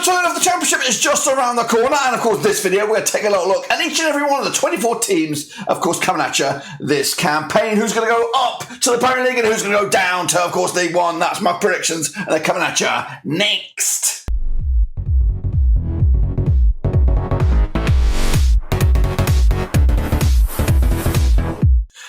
return of the Championship is just around the corner, and of course this video we're going to take a little look at each and every one of the 24 teams, of course, coming at you this campaign. Who's going to go up to the Premier League and who's going to go down to, of course, League One. That's my predictions, and they're coming at you next.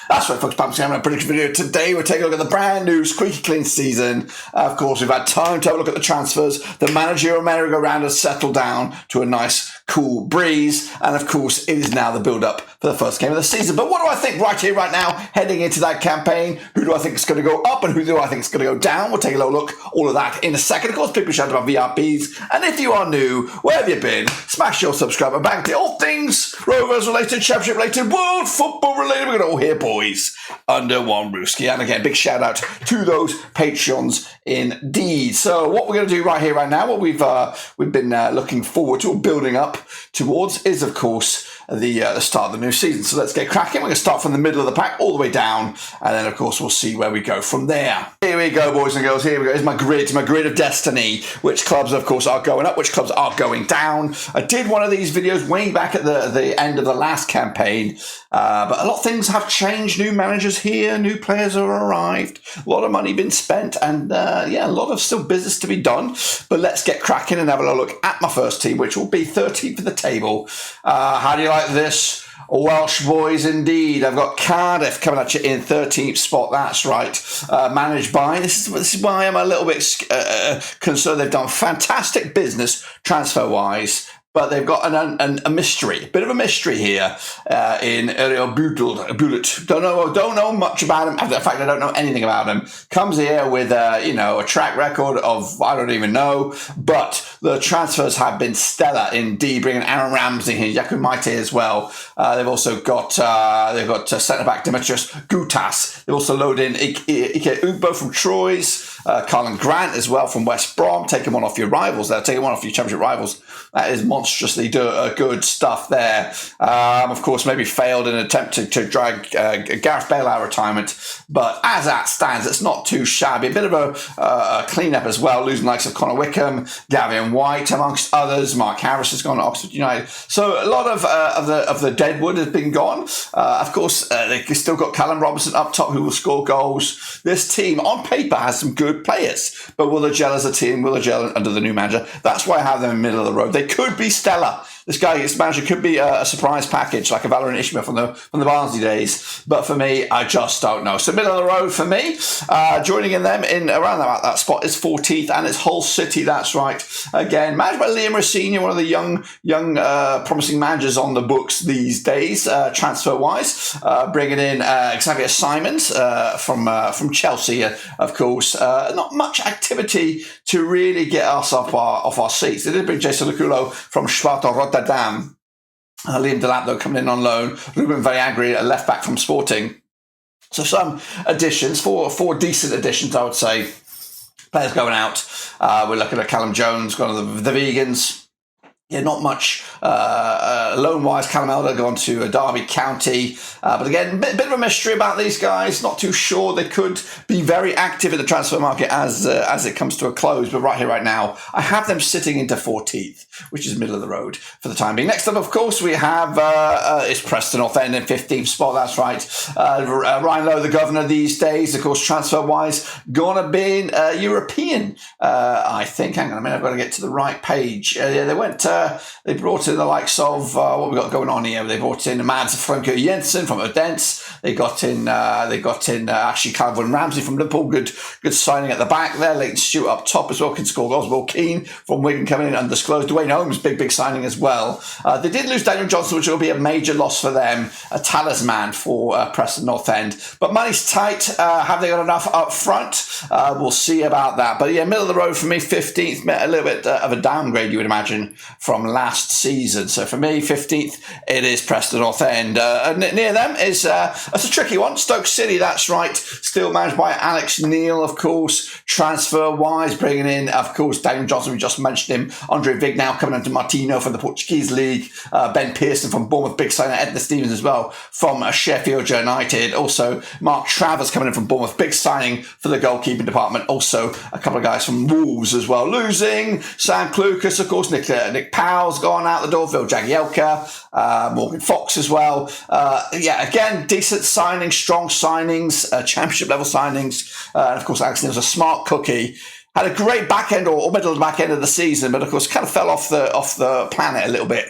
That's right, folks. I'm having a prediction video today. We're taking a look at the brand new squeaky clean season. Of course, we've had time to have a look at the transfers. The managerial merry-go-round has settled down to a nice, cool breeze. And of course, it is now the build-up for the first game of the season. But what do I think right here, right now, heading into that campaign? Who do I think is going to go up and who do I think is going to go down? We'll take a little look, all of that in a second. Of course, people shout about VRPs. And if you are new, where have you been? Smash your subscribe button to all things Rovers related, Championship related, world football related. We're going to all hear, boys, under one rooski. And again, big shout out to those Patreons indeed. So what we're going to do right here, right now, what we've been looking forward to or building up towards is, of course, the start of the new season. So let's get cracking. We're going to start from the middle of the pack all the way down, and then of course we'll see where we go from there. Here we go, boys and girls. Here we go. Here's my grid of destiny. Which clubs, of course, are going up, which clubs are going down. I did one of these videos way back at the end of the last campaign, but a lot of things have changed. New managers here, new players have arrived, a lot of money been spent, and yeah, a lot of still business to be done. But let's get cracking and have a look at my first team, which will be 13th of the table. How do you like this? Welsh boys indeed. I've got Cardiff coming at you in 13th spot. That's right. Managed by, this is why I'm a little bit concerned. They've done fantastic business transfer-wise, but they've got a mystery, a bit of a mystery here in Uriel Bulut. Don't know much about him. In fact, I don't know anything about him. Comes here with a track record of I don't even know, but the transfers have been stellar indeed. Bringing Aaron Ramsey here, Jakub Maite as well. They've also got centre back Dimitrios Gutas. They've also loaded in Ike Ugbo from Troyes, Carlin Grant as well from West Brom. Taking one off your rivals there. Taking one off your Championship rivals. That is monstrously good stuff there. Of course, maybe failed in an attempt to drag Gareth Bale out of retirement. But as that stands, it's not too shabby. A bit of a clean-up as well, losing likes of Connor Wickham, Gavin White, amongst others. Mark Harris has gone to Oxford United. So a lot of the deadwood has been gone. Of course, they've still got Callum Robinson up top who will score goals. This team, on paper, has some good players. But will they gel as a team? Will they gel under the new manager? That's why I have them in the middle of the road. They could be stellar. This manager could be a surprise package, like a Valorant Ishmael from the Barnsley days. But for me, I just don't know. So middle of the road for me. Joining in them in around that spot is 14th, and it's Hull City. That's right. Again, managed by Liam Rossini, one of the young promising managers on the books these days, transfer wise. Bringing in Xavier Simons from Chelsea, of course. Not much activity to really get us off our seats. They did bring Jason Luculo from Sparta Rotterdam. Liam Delap, though, coming in on loan. Ruben Variagri, a left back from Sporting. So some additions, four decent additions, I would say. Players going out. We're looking at Callum Jones, one of the Vegans. Yeah, not much loan-wise. Callum Elder gone to Derby County. But again, bit of a mystery about these guys. Not too sure. They could be very active in the transfer market as it comes to a close. But right here, right now, I have them sitting into 14th, which is middle of the road for the time being. Next up, of course, we have it's Preston North End in 15th spot. That's right. Ryan Lowe, the governor these days, of course, transfer-wise, gonna be European, I think. Hang on a minute, I've got to get to the right page. Yeah, they went... they brought in the likes of what we got going on here. They brought in Mads Franco Jensen from Odense. They got in actually Calvin Ramsey from Liverpool. Good signing at the back there. Leighton Stewart up top as well. Can score goals. Will Keane from Wigan coming in undisclosed. Dwayne Holmes, big signing as well. They did lose Daniel Johnson, which will be a major loss for them. A talisman for Preston North End. But money's tight. Have they got enough up front? We'll see about that. But yeah, middle of the road for me, 15th. A little bit of a downgrade, you would imagine, from last season. So for me, 15th, it is Preston North End. Near them is that's a tricky one. Stoke City, that's right. Still managed by Alex Neil, of course. Transfer-wise, bringing in, of course, Daniel Johnson, we just mentioned him. Andre Vignal coming into Martino from the Portuguese League. Ben Pearson from Bournemouth, big signing. Edna Stevens as well from Sheffield United. Also, Mark Travers coming in from Bournemouth, big signing for the goalkeeping department. Also, a couple of guys from Wolves as well. Losing Sam Klukas, of course. Nick Powell's gone out the door. Phil Jagielka, Morgan Fox as well. Again, decent signings, strong signings, championship level signings. And of course, Alex Neil's a smart cookie. Had a great back end or middle of the back end of the season, but of course, kind of fell off the planet a little bit.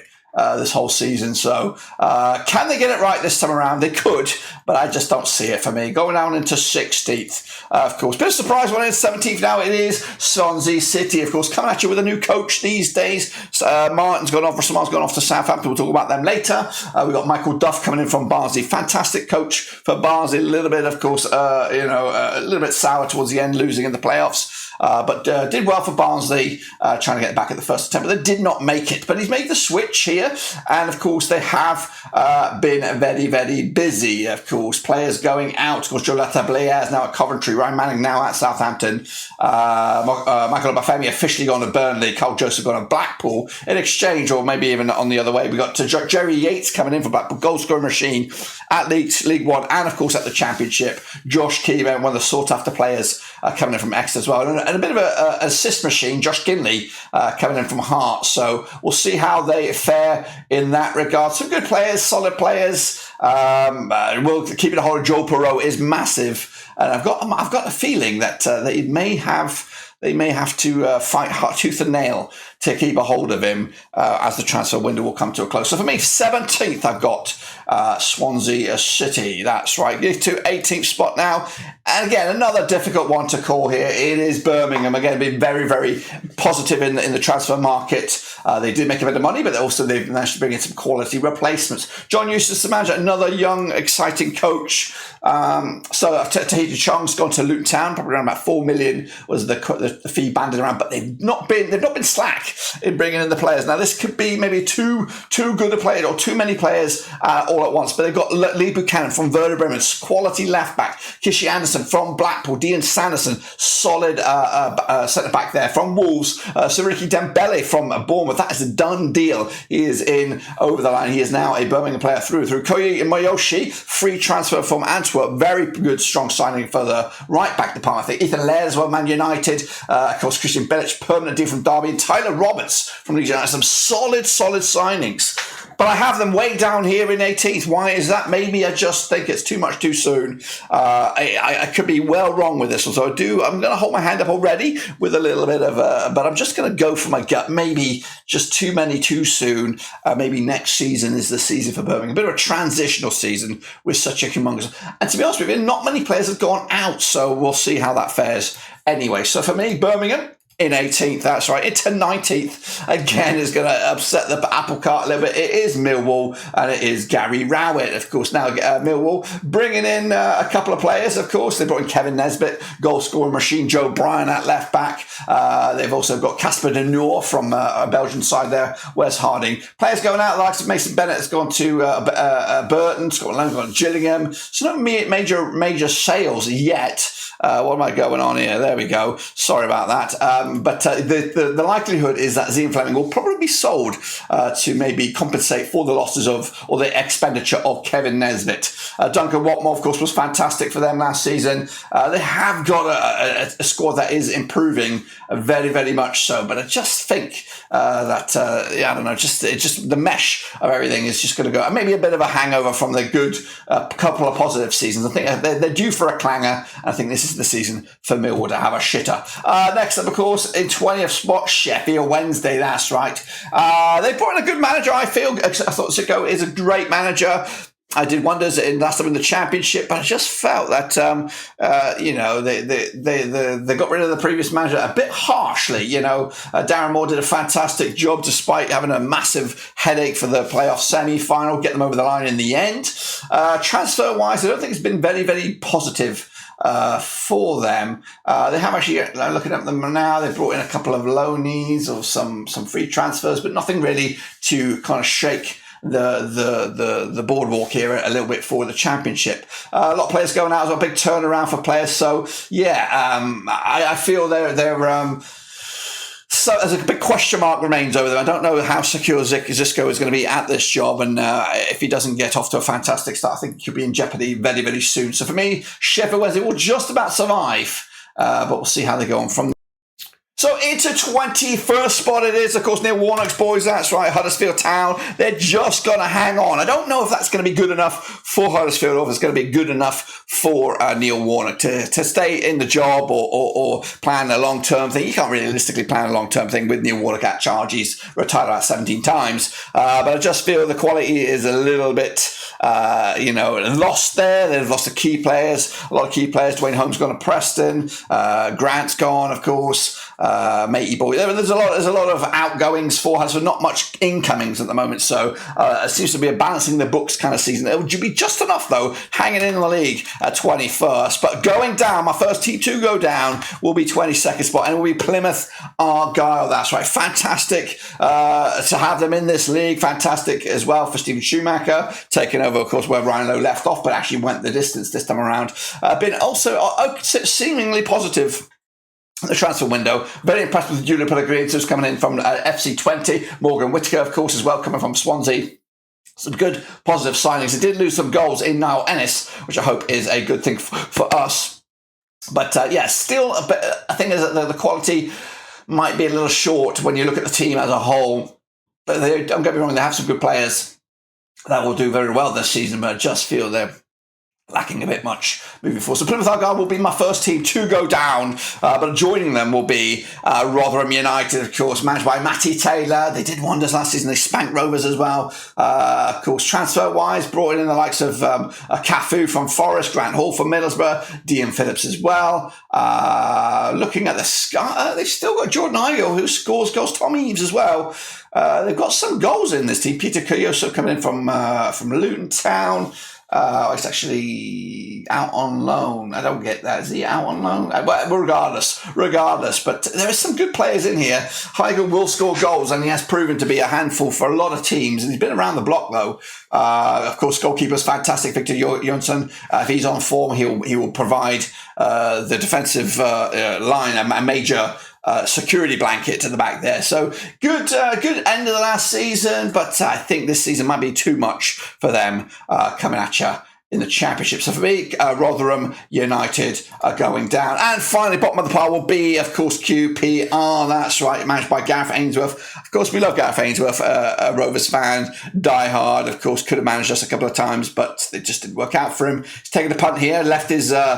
This whole season. So can they get it right this time around? They could, but I just don't see it for me. Going down into 16th, of course. Bit of surprise when it's 17th now. It is Swansea City, of course, coming at you with a new coach these days. Martin's gone off to Southampton. We'll talk about them later. We've got Michael Duff coming in from Barnsley. Fantastic coach for Barnsley. A little bit, of course, a little bit sour towards the end, losing in the playoffs. But did well for Barnsley, trying to get back at the first attempt. But they did not make it. But he's made the switch here. And, of course, they have been very, very busy, of course. Players going out. Of course, Joe Latablier is now at Coventry. Ryan Manning now at Southampton. Michael Obafemi officially gone to Burnley. Carl Joseph gone to Blackpool. In exchange, or maybe even on the other way, we got to Jerry Yates coming in for Blackpool. Goal scoring machine at League One. And, of course, at the Championship. Josh Keeman, one of the sought-after players, coming in from Exeter as well. And a bit of an assist machine, Josh Ginley, coming in from Hearts. So we'll see how they fare in that regard. Some good players, solid players. We'll keep it a hold of Joel Perreault is massive. And I've got a feeling that they may have to fight hard tooth and nail to keep a hold of him as the transfer window will come to a close. So for me, 17th, I've got Swansea City. That's right. Get to 18th spot now. And again, another difficult one to call here. It is Birmingham. Again, been very, very positive in the transfer market. They did make a bit of money, but they've managed to bring in some quality replacements. John Eustace, the manager, another young, exciting coach. So Tahiti Chong's gone to Luton Town, probably around about 4 million was the fee banded around, but they've not been slack in bringing in the players. Now this could be maybe too good a player or too many players all at once, but they've got Lee Buchanan from Werder Bremen, quality left back, Kishi Anderson from Blackpool, Dean Sanderson, solid centre back there from Wolves, Siriki Dembele from Bournemouth. That is a done deal. He is in over the line. He is now a Birmingham player through. Koyi Moyoshi, free transfer from Antwerp. Very good, strong signing for the right back department. I think Ethan Laird as well, Man United. Of course, Christian Belic, permanent deal from Derby. And Tyler Roberts from Leeds United. Some solid signings. But I have them way down here in 18th. Why is that? Maybe I just think it's too much too soon. I could be well wrong with this one. So I'm going to hold my hand up already with a little bit of but I'm just going to go for my gut. Maybe just too many too soon. Maybe next season is the season for Birmingham. A bit of a transitional season with such a humongous. And to be honest with you, not many players have gone out. So we'll see how that fares anyway. So for me, Birmingham in 18th, that's right. Into 19th, again, is going to upset the apple cart a little bit. It is Millwall, and it is Gary Rowett, of course. Now, Millwall bringing in a couple of players, of course. They brought in Kevin Nesbitt, goal-scoring machine, Joe Bryan at left-back. They've also got Casper De Noor from a Belgian side there, Wes Harding. Players going out, the likes of Mason Bennett has gone to Burton, Scotland Loan's gone to Gillingham. So no major sales yet. What am I going on here? There we go. Sorry about that. But the likelihood is that Zian Fleming will probably be sold to maybe compensate for the losses or the expenditure of Kevin Nesbitt. Duncan Watmore, of course, was fantastic for them last season. They have got a squad that is improving very, very much so. But I just think that I don't know, just the mesh of everything is just going to go. Maybe a bit of a hangover from the good couple of positive seasons. I think they're due for a clanger. I think this is the season for Millwall to have a shitter. Next up, of course, in 20th spot, Sheffield Wednesday. That's right. They brought in a good manager, I feel. I thought Sicko is a great manager. I did wonders last time in the Championship, but I just felt that they got rid of the previous manager a bit harshly. Darren Moore did a fantastic job despite having a massive headache for the playoff semi-final, get them over the line in the end. Transfer-wise, I don't think it's been very, very positive for them. They have actually, looking at them now, they've brought in a couple of loanees or some free transfers, but nothing really to kind of shake the boardwalk here a little bit for the Championship. A lot of players going out as well, big turnaround for players. So I feel they're so as a big question mark remains over them. I don't know how secure Xisco is going to be at this job, and if he doesn't get off to a fantastic start, I think he could be in jeopardy very, very soon. So for me, Sheffield Wednesday will just about survive, but we'll see how they go on from there. So into 21st spot it is, of course, Neil Warnock's boys. That's right, Huddersfield Town. They're just going to hang on. I don't know if that's going to be good enough for Huddersfield or if it's going to be good enough for Neil Warnock to stay in the job or plan a long-term thing. You can't realistically plan a long-term thing with Neil Warnock at charge. He's retired about 17 times. But I just feel the quality is a little bit lost there. They've lost a lot of key players. Dwayne Holmes gone to Preston. Grant's gone, of course. Matey boy. There's a lot of outgoings for Huddersfield, not much incomings at the moment. So it seems to be a balancing the books kind of season. It would be just enough though, hanging in the league at 21st. But going down, my first team to go down will be 22nd spot, and it will be Plymouth Argyle. That's right, fantastic to have them in this league. Fantastic as well for Stephen Schumacher, taking over, of course, where Ryan Lowe left off, but actually went the distance this time around. Been also seemingly positive the transfer window. Very impressed with Julian Pellegrini, who's coming in from FC20. Morgan Whittaker, of course, as well, coming from Swansea. Some good positive signings. They did lose some goals in Niall Ennis, which I hope is a good thing for us. But still, I think the quality might be a little short when you look at the team as a whole. But don't get me wrong, they have some good players that will do very well this season, but I just feel they're lacking a bit much moving forward. So Plymouth Argyle will be my first team to go down, but joining them will be Rotherham United, of course, managed by Matty Taylor. They did wonders last season. They spanked Rovers as well. Of course, transfer-wise, brought in the likes of Cafu from Forest, Grant Hall from Middlesbrough, Dean Phillips as well. Looking at the sky, they've still got Jordan Igo, who scores goals. Tom Eaves as well. They've got some goals in this team. Peter Kyoso coming in from Luton Town. It's actually out on loan. I don't get that. Is he out on loan? Regardless. But there are some good players in here. Heigl will score goals, and he has proven to be a handful for a lot of teams. And he's been around the block, though. Of course, goalkeeper's fantastic. Victor Jonsson, if he's on form, he will provide the defensive line a major security blanket to the back there. So good end of the last season, but I think this season might be too much for them coming at you in the Championship. So for me, Rotherham United are going down. And finally, bottom of the pile will be, of course, QPR. That's right, managed by Gareth Ainsworth. Of course, we love Gareth Ainsworth, a Rovers fan, diehard. Of course, could have managed us a couple of times, but it just didn't work out for him. He's taken a punt here, left the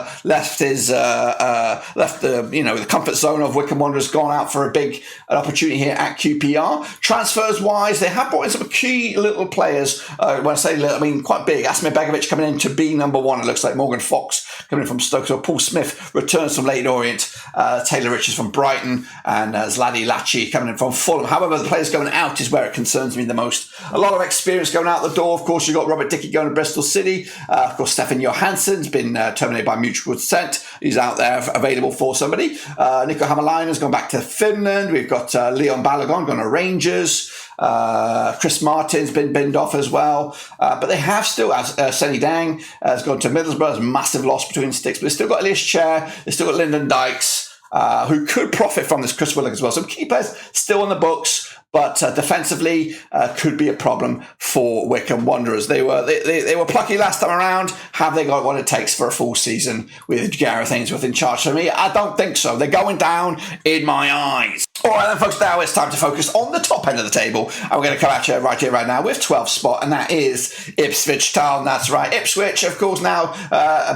comfort zone of Wycombe Wanderers, gone out for an opportunity here at QPR. Transfers wise, they have brought in some key little players. When I say little, I mean quite big. Asmir Begovic coming in to be number one. It looks like Morgan Fox coming in from Stoke. So Paul Smith returns from Leyton Orient. Taylor Richards from Brighton, and Zladi Laci coming in from Fulham. However, the players going out is where it concerns me the most. A lot of experience going out the door. Of course, you've got Robert Dickey going to Bristol City. Of course, Stefan Johansson's been terminated by mutual consent. He's out there available for somebody. Nico Hamalainen's gone back to Finland. We've got Leon Balogun going to Rangers. Chris Martin's been binned off as well, but they have still, as Senny Dang has gone to Middlesbrough, as a massive loss between sticks, but they've still got Elias Chair, they've still got Lyndon Dykes, who could profit from this, Chris Willock as well. Some key players still on the books, but defensively could be a problem for Wycombe Wanderers. They were plucky last time around. Have they got what it takes for a full season with Gareth Ainsworth in charge? For me, I don't think so. They're going down in my eyes. All right, then, folks, now it's time to focus on the top end of the table. And we're going to come at you right here, right now, with 12th spot, and that is Ipswich Town. That's right. Ipswich, of course, now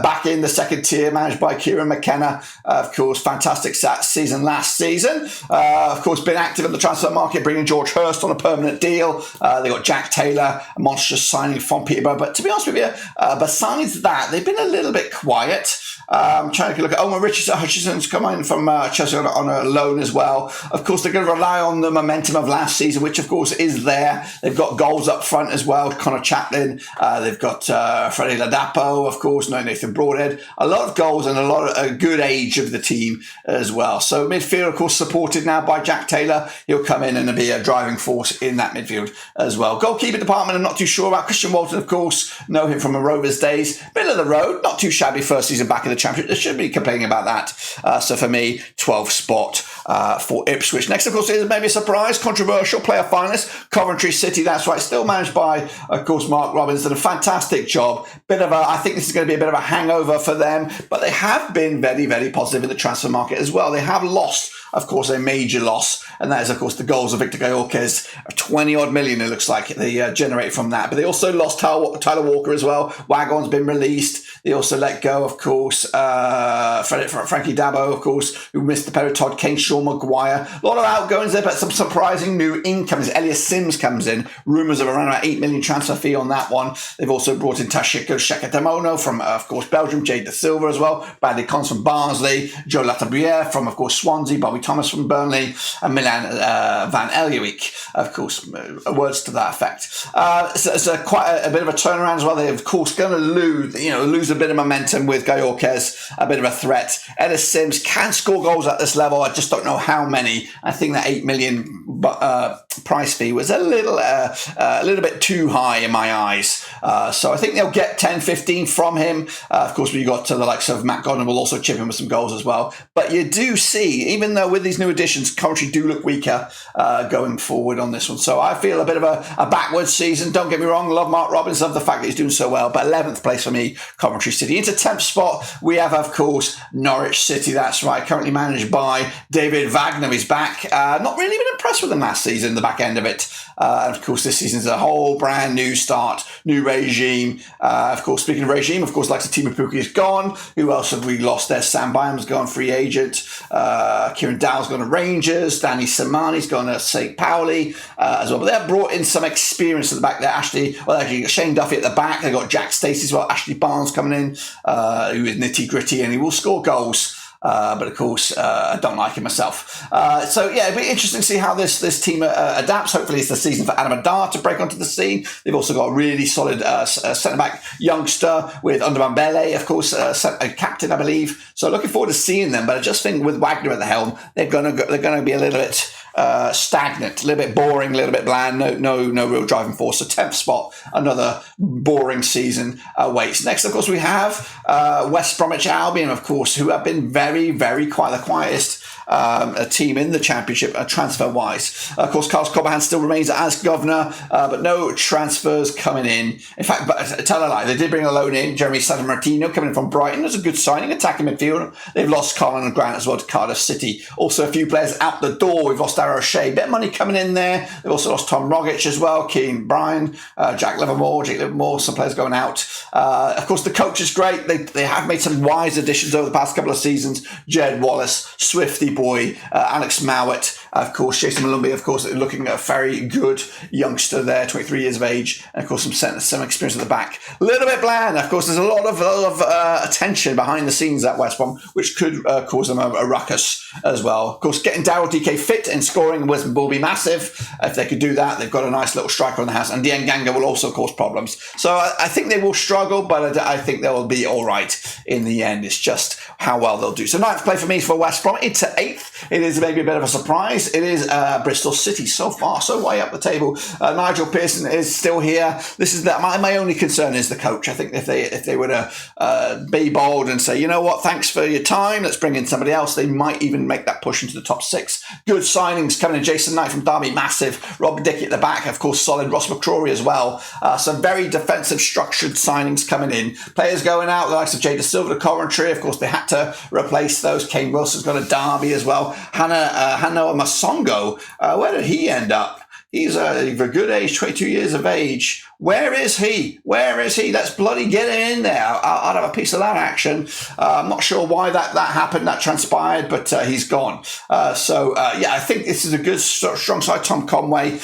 back in the second tier, managed by Kieran McKenna. Of course, fantastic season last season. Of course, been active in the transfer market, bringing George Hurst on a permanent deal. They got Jack Taylor, a monstrous signing from Peterborough. But to be honest with you, besides that, they've been a little bit quiet. I'm trying to look at Owen Hutchinson's come in from Chelsea on a loan as well. Of course, they're going to rely on the momentum of last season, which of course is there. They've got goals up front as well. Connor Chaplin. They've got Freddie Ladapo, of course. No Nathan Broadhead. A lot of goals and a lot of a good age of the team as well. So midfield, of course, supported now by Jack Taylor. He'll come in and be a driving force in that midfield as well. Goalkeeper department, I'm not too sure about. Christian Walton, of course, know him from the Rovers days. Middle of the road, not too shabby first season back in the Championship. They shouldn't be complaining about that. So for me, 12th spot for Ipswich. Next, of course, is maybe a surprise, controversial player finalist, Coventry City. That's right, still managed by, of course, Mark Robbins. Did a fantastic job. I think this is going to be a bit of a hangover for them, but they have been very, very positive in the transfer market as well. They have lost, of course, a major loss, and that is, of course, the goals of Victor Gyorkes, 20-odd million, it looks like, they generate from that. But they also lost Tyler Walker as well. Wagon's been released. They also let go, of course, Frankie Dabo, of course, who missed the pair of Todd Kane, Sean Maguire. A lot of outgoings there, but some surprising new incomings. Elias Sims comes in. Rumours of around about 8 million transfer fee on that one. They've also brought in Tashiko Shekatamono from, of course, Belgium, Jade De Silva as well, Bradley Cons from Barnsley, Joe Latabriere from, of course, Swansea, Bobby Thomas from Burnley, and Milan Van Elewijk, of course, words to that effect. It's quite a bit of a turnaround as well. They're, of course, going to lose a bit of momentum with Gyorkes, a bit of a threat. Ellis Sims can score goals at this level. I just don't know how many. I think that 8 million price fee was a little bit too high in my eyes. So I think they'll get 10, 15 from him. Of course, we got to the likes of Matt Godden will also chip in with some goals as well. But you do see, even though with these new additions, Coventry do look weaker going forward on this one. So I feel a bit of a backwards season. Don't get me wrong, love Mark Robbins, love the fact that he's doing so well. But 11th place for me, Coventry City. Into 10th spot, we have, of course, Norwich City. That's right, currently managed by David Wagner. He's back. Not really been impressed with them last season, the back end of it. And of course, this season's a whole brand new start, new regime. Of course, speaking of regime, of course, like Timo Pukki is gone. Who else have we lost there? Sam Byam's gone free agent. Kieran Dowell's gone to Rangers. Danny Samani's gone to St. Pauli as well. But they've brought in some experience at the back there. Actually, Shane Duffy at the back. They've got Jack Stacey as well. Ashley Barnes coming in, who is nitty gritty, and he will score goals. But of course, I don't like him myself. So yeah, it'll be interesting to see how this team adapts. Hopefully it's the season for Adam Adar to break onto the scene. They've also got a really solid centre-back youngster with Underman, of course, a captain, I believe. So looking forward to seeing them. But I just think with Wagner at the helm, they're going to be a little bit stagnant, a little bit boring, a little bit bland, no real driving force. So 10th spot, another boring season awaits. Next, of course, we have West Bromwich Albion, of course, who have been very, very quiet, the quietest team in the Championship transfer-wise. Of course, Carlos Cobahan still remains as governor, but no transfers coming in. In fact, but tell a lie, they did bring a loan in, Jeremy San Martino coming in from Brighton. That's a good signing, attacking midfield. They've lost Colin and Grant as well to Cardiff City. Also a few players out the door. We've lost Darrow Shea, bit of money coming in there. They've also lost Tom Rogic as well, Keane Bryan, Jake Livermore, some players going out. Of course, the coach is great. They have made some wise additions over the past couple of seasons. Jed Wallace, Swifty boy, Alex Mowat, of course, Jason Malumbi, of course, looking at a very good youngster there, 23 years of age, and of course some experience at the back. A little bit bland, of course. There's a lot of attention behind the scenes at West Brom, which could cause them a ruckus as well. Of course, getting Daryl DK fit and scoring will be massive. If they could do that, they've got a nice little striker in the house, and Dieng Ganga will also cause problems. So I think they will struggle, but I think they'll be all right in the end. It's just how well they'll do. So 9th play for me for West Brom. Into 8th, it is maybe a bit of a surprise. It is Bristol City, so far, so way up the table. Nigel Pearson is still here. This is my only concern is the coach. I think if they were to be bold and say, you know what, thanks for your time, let's bring in somebody else, they might even make that push into the top 6. Good signings coming in. Jason Knight from Derby, massive. Rob Dickey at the back, of course, solid. Ross McCrory as well. Some very defensive, structured signings coming in. Players going out, the likes of Jay De Silva to Coventry. Of course, they had to replace those. Kane Wilson's got a Derby as well. Hannah Masongo, where did he end up? He's a good age, 22 years of age. Where is he? Let's bloody get him in there. I'd have a piece of that action. I'm not sure why that happened, that transpired, but he's gone. I think this is a good, strong side. Tom Conway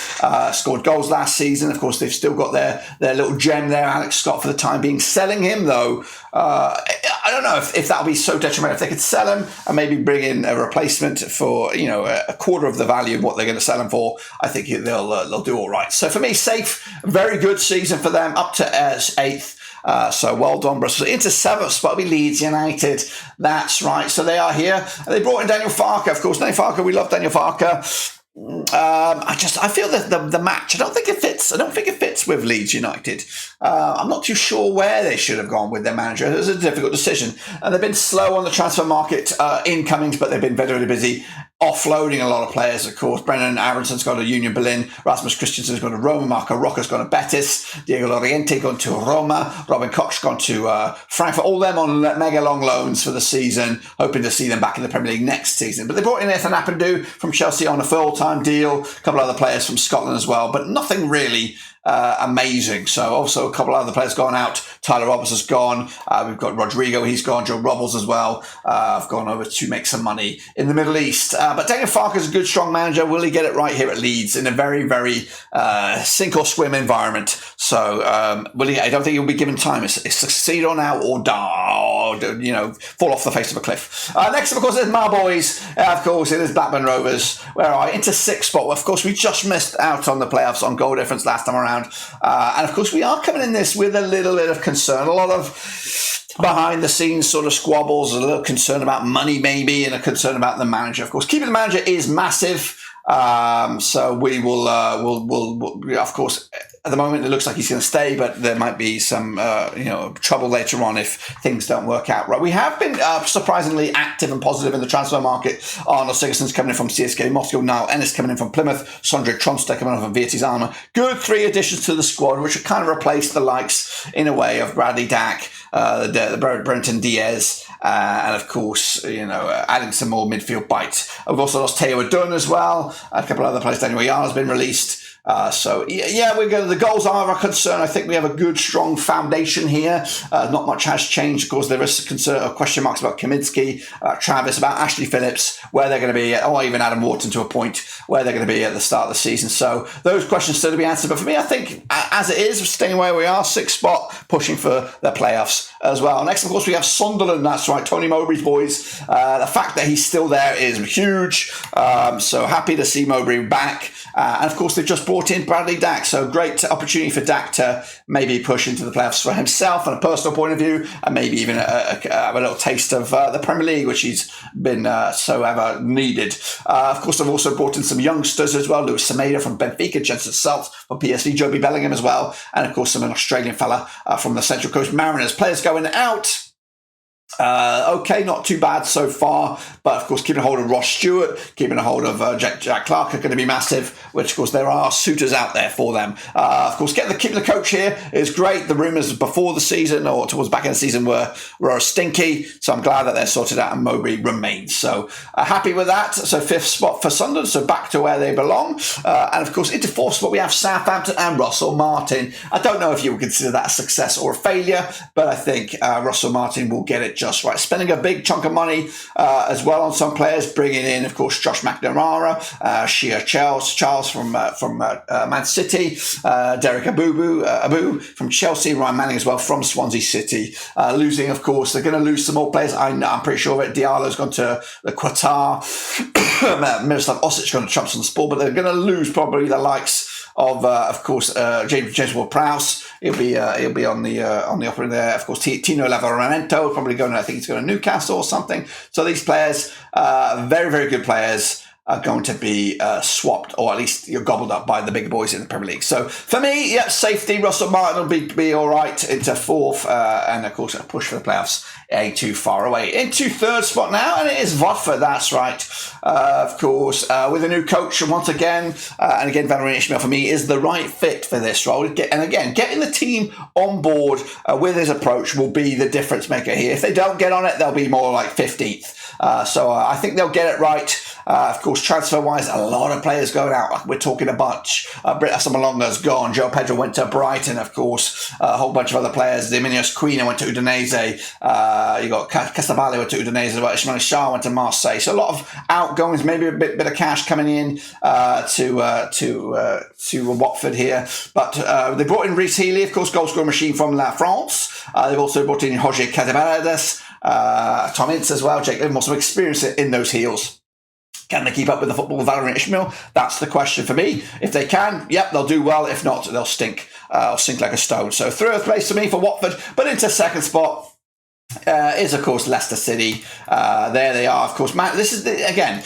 scored goals last season. Of course, they've still got their little gem there, Alex Scott, for the time being. Selling him, though, I don't know if that'll be so detrimental. If they could sell him and maybe bring in a replacement for, a quarter of the value of what they're going to sell him for, I think they'll do all right. So for me, safe, very good season for them, up to 8th. So well done, Bristol. Into 7th spot will be Leeds United. That's right. So they are here. They brought in Daniel Farke, of course. Daniel Farke, we love Daniel Farke. I feel that the match, I don't think it fits with Leeds United. I'm not too sure where they should have gone with their manager. It was a difficult decision. And they've been slow on the transfer market incomings, but they've been very, very busy offloading a lot of players, of course. Brennan Aronson's gone to Union Berlin. Rasmus Christensen's gone to Roma. Marco Rocca's gone to Betis. Diego Loriente gone to Roma. Robin Koch's gone to Frankfurt. All them on mega long loans for the season, hoping to see them back in the Premier League next season. But they brought in Ethan Appendu from Chelsea on a full-time deal. A couple of other players from Scotland as well, but nothing really amazing. So also a couple of other players gone out. Tyler Roberts has gone. We've got Rodrigo, he's gone. Joe Robles as well. I've gone over to make some money in the Middle East. But Daniel Farke is a good, strong manager. Will he get it right here at Leeds in a very, very sink or swim environment? So will he? I don't think he'll be given time. It's succeed or now or die, fall off the face of a cliff. Next, of course, is my boys. Of course, it is Blackburn Rovers. Where are I? Into 6th spot. Well, of course, we just missed out on the playoffs on goal difference last time around. And of course, we are coming in this with a little bit of concern, a lot of behind the scenes sort of squabbles, a little concern about money maybe, and a concern about the manager. Of course, keeping the manager is massive. So we will, of course, at the moment it looks like he's going to stay, but there might be some, trouble later on if things don't work out right. We have been surprisingly active and positive in the transfer market. Arnold Sigurdsson's coming in from CSKA Moscow. Niall Ennis coming in from Plymouth. Sondre Tronstad coming in from Vitesse Arnhem. Good 3 additions to the squad, which kind of replaced the likes in a way of Bradley Dack, the Brenton Diaz, and of course, adding some more midfield bite. We've also lost Teo Dunn as well. A couple of other players. Daniel Ayala's been released. The goals are a concern. I think we have a good, strong foundation here. Not much has changed. Of course, there is question marks about Kaminsky, about Travis, about Ashley Phillips, where they're going to be, or even Adam Wharton to a point, where they're going to be at the start of the season. So those questions still to be answered. But for me, I think as it is, staying where we are, 6th spot, pushing for the playoffs as well. Next, of course, we have Sunderland. That's right, Tony Mowbray's boys. The fact that he's still there is huge. So happy to see Mowbray back. And of course, they've just brought in Bradley Dack. So great opportunity for Dack to maybe push into the playoffs for himself and a personal point of view, and maybe even a little taste of the Premier League, which he's been so ever needed. Of course, they've also brought in some youngsters as well. Lewis Semedo from Benfica, Jensen Selt from PSV, Joby Bellingham as well. And of course, an Australian fella from the Central Coast Mariners. Players going out. Okay, not too bad so far, but of course keeping a hold of Ross Stewart, keeping a hold of Jack Clark are going to be massive, which of course there are suitors out there for them. Of course, keeping the coach here is great. The rumours before the season or towards back end of the season were stinky, so I'm glad that they're sorted out and Mowbray remains. So happy with that. So 5th spot for Sunderland, so back to where they belong. And of course into 4th spot we have Southampton and Russell Martin. I don't know if you would consider that a success or a failure, but I think Russell Martin will get it just right. Spending a big chunk of money as well on some players, bringing in, of course, Josh McNamara, Shea Charles from Man City, Derek Abu from Chelsea, Ryan Manning as well from Swansea City. Losing, of course, they're going to lose some more players. I'm pretty sure that Diallo's gone to the Qatar, Miroslav Osic gone to Trabzonspor, but they're going to lose probably the likes of course, James Ward-Prowse. He'll be on the opera there. Of course, Tino Lavoramento probably going. I think he's going to Newcastle or something. So these players, very, very good players, are going to be swapped, or at least you're gobbled up by the big boys in the Premier League. So for me, safety. Russell Martin will be all right into 4th, and of course a push for the playoffs ain't too far away. Into 3rd spot now, and it is Watford. That's right. Of course, with a new coach once again, and again, Valérien Ismaël for me is the right fit for this role. And again, getting the team on board with his approach will be the difference maker here. If they don't get on it, they'll be more like 15th. So I think they'll get it right. Of course, transfer-wise, a lot of players going out. We're talking a bunch. Britt Asamoah-Long's gone. Joe Pedro went to Brighton, of course. A whole bunch of other players. Dominios Quina went to Udinese. You got Castaballi went to Udinese as well. Ismail Shah went to Marseille. So a lot of outgoings, maybe a bit of cash coming in to Watford here. But they brought in Rhys Healey, of course, goal scoring machine from La France. They've also brought in Roger Cadabarades. Tom Ince as well, Jake Livermore, some experience in those heels. Can they keep up with the football of Valérien Ismaël? That's the question for me. If they can, yep, they'll do well. If not, they'll stink. Sink like a stone. So third place for me for Watford, but into second spot is, of course, Leicester City. There they are, of course. This is, again,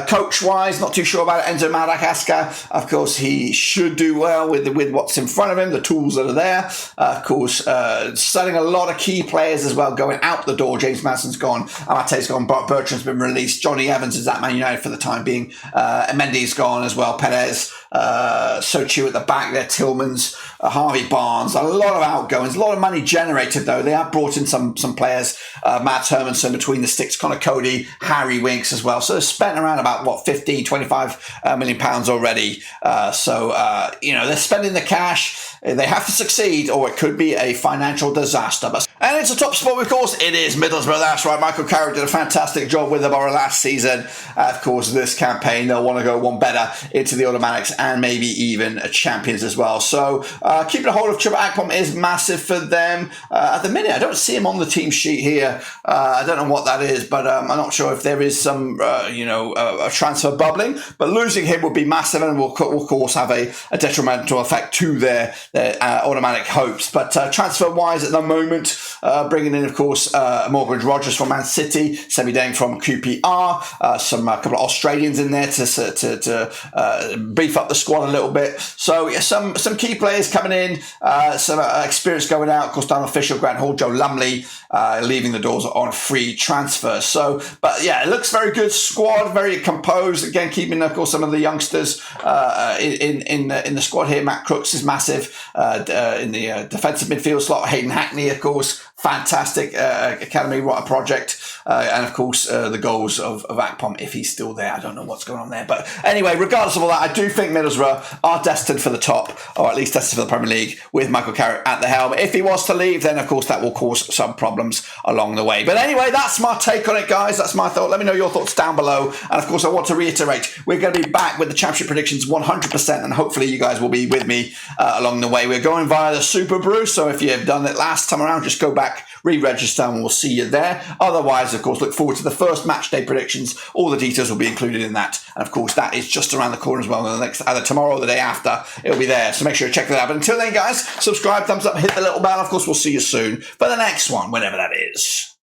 coach-wise, not too sure about it. Enzo Marescasca, of course, he should do well with what's in front of him, the tools that are there. Of course, selling a lot of key players as well, going out the door. James Maddison's gone, Amate's gone, Bertrand's been released, Johnny Evans is at Man United for the time being, Mendy's gone as well, Perez, Sochu at the back there, Tillmans, Harvey Barnes, a lot of outgoings, a lot of money generated though. They have brought in some players, Matt Hermanson between the sticks, Connor Cody, Harry Winks as well. So they've spent around about, 15, 25 million pounds already. They're spending the cash. They have to succeed or it could be a financial disaster. And it's a top spot, of course. It is Middlesbrough. That's right. Michael Carrick did a fantastic job with the Borough last season. Of course, this campaign, they'll want to go one better into the automatics and maybe even champions as well. So keeping a hold of Trevor Akpom is massive for them. At the minute, I don't see him on the team sheet here. I don't know what that is, but I'm not sure if there is some, a transfer bubbling. But losing him would be massive and will, of course, have a detrimental effect to their automatic hopes. But transfer-wise at the moment, bringing in, of course, Morgan Rogers from Man City, Semi Deng from QPR, a couple of Australians in there to beef up the squad a little bit. So yeah, some key players coming in, some experience going out. Of course, Donald Fisher, Grant Hall, Joe Lumley leaving the doors on free transfers. So, but yeah, it looks very good squad, very composed. Again, keeping, of course, some of the youngsters in the squad here. Matt Crooks is massive in the defensive midfield slot. Hayden Hackney, of course, fantastic academy project. And of course, the goals of Akpom, if he's still there. I don't know what's going on there. But anyway, regardless of all that, I do think Middlesbrough are destined for the top, or at least destined for the Premier League with Michael Carrick at the helm. If he was to leave, then of course that will cause some problems along the way. But anyway, that's my take on it, guys. That's my thought. Let me know your thoughts down below. And of course, I want to reiterate, we're going to be back with the Championship predictions 100%. And hopefully you guys will be with me along the way. We're going via the Super Brew. So if you've done it last time around, just go back, re-register, and we'll see you there. Otherwise, of course, look forward to the first match day predictions. All the details will be included in that. And of course, that is just around the corner as well. The next, either tomorrow or the day after, it'll be there. So make sure to check that out. But until then, guys, subscribe, thumbs up, hit the little bell. Of course, we'll see you soon for the next one, whenever that is.